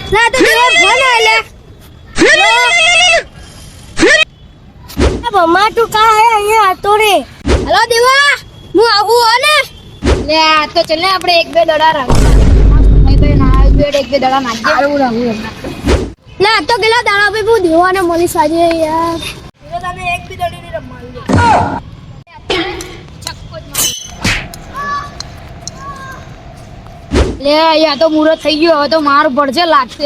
ના તો દેવા ફોન આલે મમ્મા તું કા હે અહીંયા આતો રે હેલો દેવા હું આવું હો ને લે આ તો ચલ ને આપણે એક બે દડા રાખ નહીં તો ના એક બે દડા નાખજે આવું રહું ના તો ગેલા દાડા ભાઈ હું દેવાને મળી સાજે યાર એટલે તને એક બી દડી ની રમવાનું લે યા તો મુરત થઈ ગયો હવે તો માર પડશે લાગે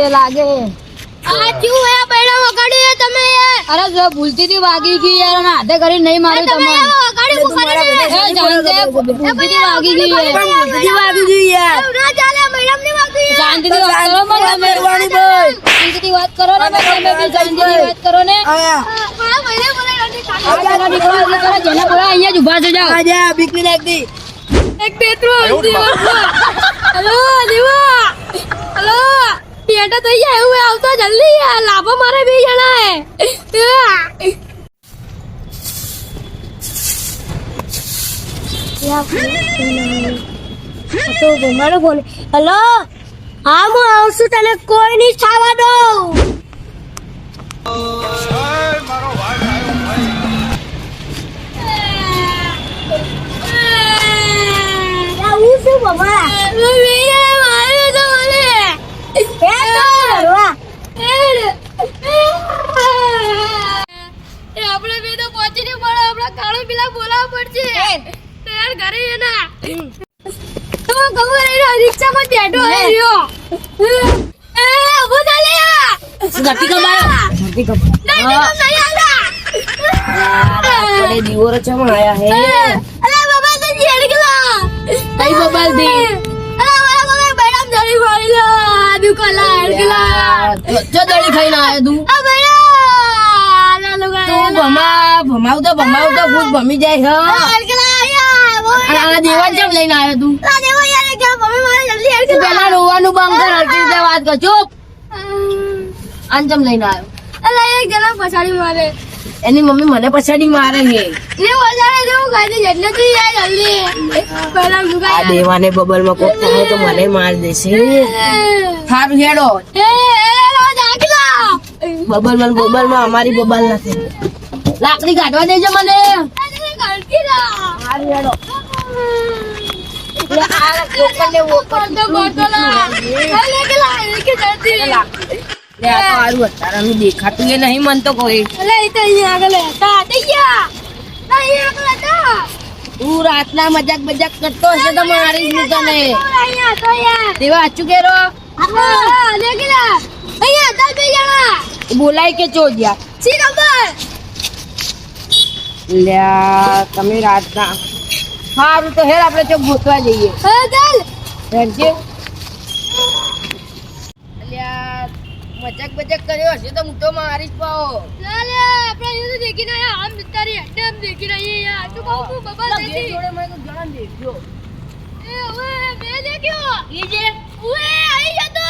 આ ક્યું હે બૈડા વગાડી તમે અરે જો ભૂલતી થી વાગી ગઈ યાર અને હાથે કરી નહીં મારી તમે વગાડી ભૂલતી થી વાગી ગઈ યાર ના ચાલે મેડમ ની વાગી શાંતિથી વાત કરો તમે મેરવાણી બોલ શાંતિથી વાત કરો ને તમે બી શાંતિથી વાત કરો ને મારા ભાઈને બોલે નથી કાકા દીકરા જેના બોલા અહીંયા જ ઊભા થઈ જાઓ આજા બીકની નાખી એક બે ત્રણ હેલો દેવા હેલો બેટા થઈ જાય એવું આવતો જલ્દી લાભો મારે બે જણા તો મારો ફોન હેલો હા હું આવું છું તને કોઈ નહીં ખાવા દઉં આવું છું બાબા આપણે બે તો પહોંચી નહીં મળે આપણા કાળો પીલા બોલાવવા પડશે યાર ઘરે એના તો ખબર એ રિક્ષામાં બેઠો હે રહ્યો એ ઉભો થા લે ગટી કમાયો નહીં આલા આપણે દીવોર ચમ આયા હે અલા બાબા તો જેડ ગલા કઈ બાબા દી અલા બાબા બેડમ જડી વાળી લા દુકલા હડગલા જો દડી ખાઈને આયા તું આ ભૈયા લા લોગા તું ભમાવ તો ભૂત ભમી જાય હે હડગલા આયા આ દેવાન ચમ લઈને આયો તું આ દેવા યાર કે ભમી મારે જલ્દી હડગલા પેલા રોવાનું બંધ કર હડકી દે વાત કર ચૂપ અંજમ લઈને આયો અલા એક જણા પછાડી મારે એની મમ્મી મને પછાડી મારે હે ને વજાડે દેવું ગાડી એટલે તું યાર જલ્દી પેલા મુકા આ દેવાને બબલ માં કોક થાય તો મને માર દેશે થારું હેડો એ લો જાગલા બબલ માં અમારી બબલ નથી લાકડી કાઢવા દેજો મને કાઢી લા હારું હેડો એટલે આ લોકોને ઓપર તો ગોટલા અલે કે જલ્દી લે આ તો આરું અતારાનું દેખાતું એ નહીં મન તો કોઈ અલે ઈ તો અહીંયા આગળ હતા તૈયા અહીંયા આગળ હતા તું રાતના મજાક કરતો હશે તો મારી જ તને અહીંયા તો યાર દેવા આચું કેરો હા દેખલા અહીંયા હતા બે જણા બોલાય કે ચોજ્યા સી ખબર લ્યા તમે રાતના હારું તો હેર આપણે તો ગોતવા જઈએ હા ચાલ હેરજે લ્યા મજાક કર્યો હશે તો હું તો મારી જ પાઓ લે આપણે યુ દેખી ના આમ બિચારી હટે આમ દેખી રહી યાર તું કહું બબલ દેખી જોડે મને તો જણા દેખ્યો એ ઓએ બે દેખ્યો ઈ જે ઓએ આઈ જતો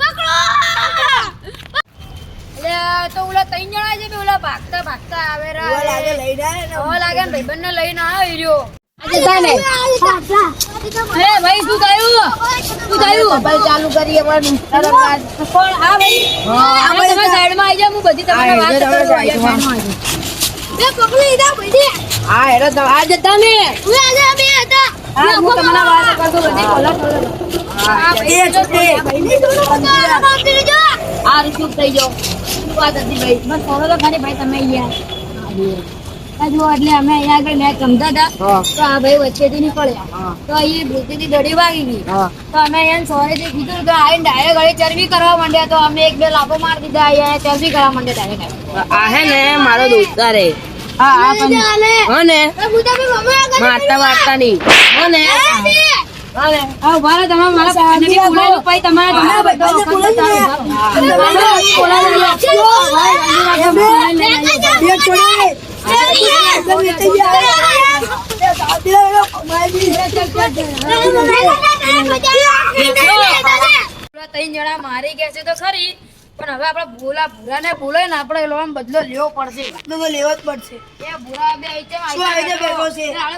પકડો લે તો ઓલા ત્રણ જણા છે બે ઓલા ભાગતા આવે રા ઓ લાગે લઈને આવે ને ઓ લાગે ને ભાઈબંધ ને લઈને આવ્યો ઈર્યો આજે તાને એ ભાઈ શું થયું બબલ ચાલુ કરીએ પણ કોણ હા ભાઈ હા તમે સાઈડ માં આવી જાવ હું બધી તમને વાત કરું બે પકડી દા બધી હા હેરો તો આ જતા ને હું આજે અમે હતા હા હું તમને વાત કરતો બધી બોલો હા એ છોટે આ રીત થઈ જાવ વાત હતી ભાઈ બસ થોડો તો ખાલી ભાઈ તમે અહીંયા જો એટલે અમે અહીંયા આગળ મેચ રમતા હતા તો આ ભાઈ વચ્ચેથી નીકળ્યા તો અહીં બ્રેકથી દડી વાગી ગઈ તો અમે અહીંયા સોરેથી કીધું તો આઈને ડાયરેક્ટ ઘરે ચરબી કરવા માંડ્યા તો અમે એક બે લાભો મારી દીધા અહીંયા ચરબી કરવા માંડ્યા ડાયરેક્ટ આ હે ને મારો દોસ્તાર હે હા હા પણ હો ને મારતા નહીં હો ને અરે આ ભારે તમે મારા પાણી બોલાય ભાઈ તમારા ત્રણ જણા મારી ગયા છે તો ખરી પણ હવે આપણે ભૂરા ને બોલે ને આપણે એનો બદલો લેવો પડશે બદલો લેવો જ પડશે એ ભૂરા બે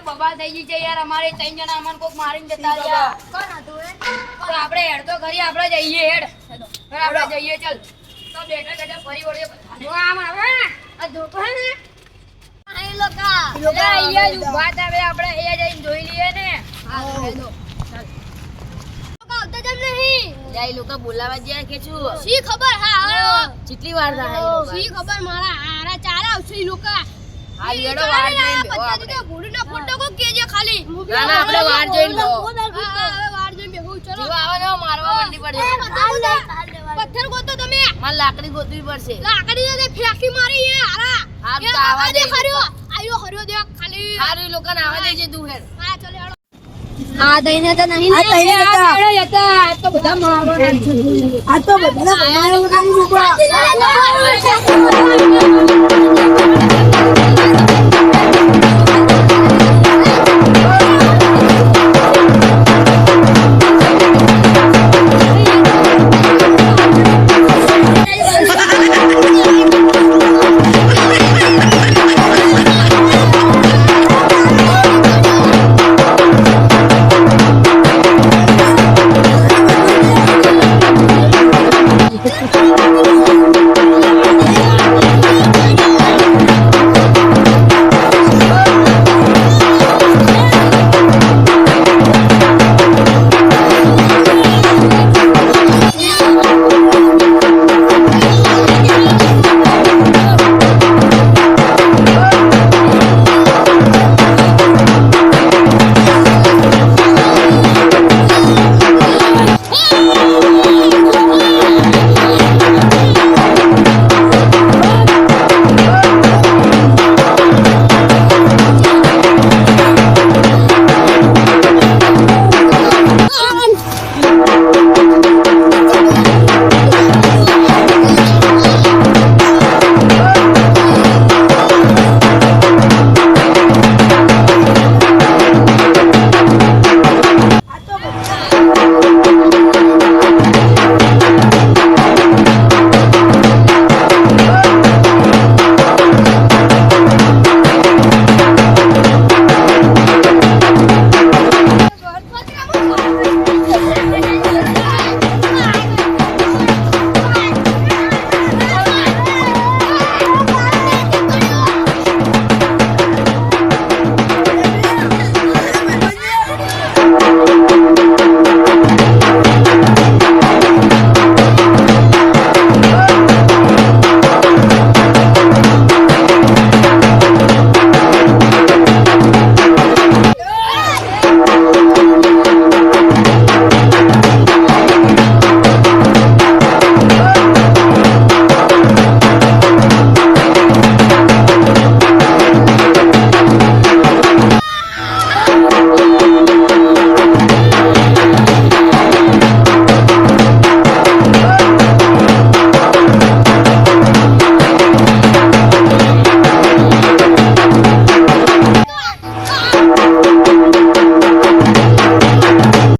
બબા થઈ ગઈ છે યાર અમારે ત્રણ જણા અમને કોક મારીને જતા રહ્યા કોણ હતું તો આપણે હેડ તો ખરી આપણે જઈએ હેડ આપણે જઈએ ચાલ તો બેઠા બેઠા ફરી વળીએ જો આમ આવે આ ધોકો હે ને આઈ લોકા એટલે અહીંયા જ ઊભા હતા હવે આપણે અહીંયા જઈને જોઈ લઈએ ને હા હેલો ચાલ લોકા આવતા જમ નહીં જાય લોકો બોલાવા ગયા કે છું શી ખબર હા કેટલી વાર થાય શી ખબર મારા આરા ચાર આવશે ઈ લોકા હાલ એડો વાર જોઈને બેહો આપણે ઘોડીના ફોટો કો કેજે ખાલી ના ના આપણે વાર જોઈને બેહો હા હવે વાર જોઈને બેહો ચલો જીવા આવો ને મારવા મંડી પડશે પથ્થર ગોતો તમે માર લાકડી ગોતવી પડશે લાકડી ને ફેંકી મારી એ હારા હા તો આવા દે ખર્યો આયો ખર્યો દે ખાલી હારી લોકોને આવા દેજે તું હેડ હા ચલે હેડો આ દઈને તો નહીં આ દઈને હતા આ તો બધા મારો આ તો બધા મારો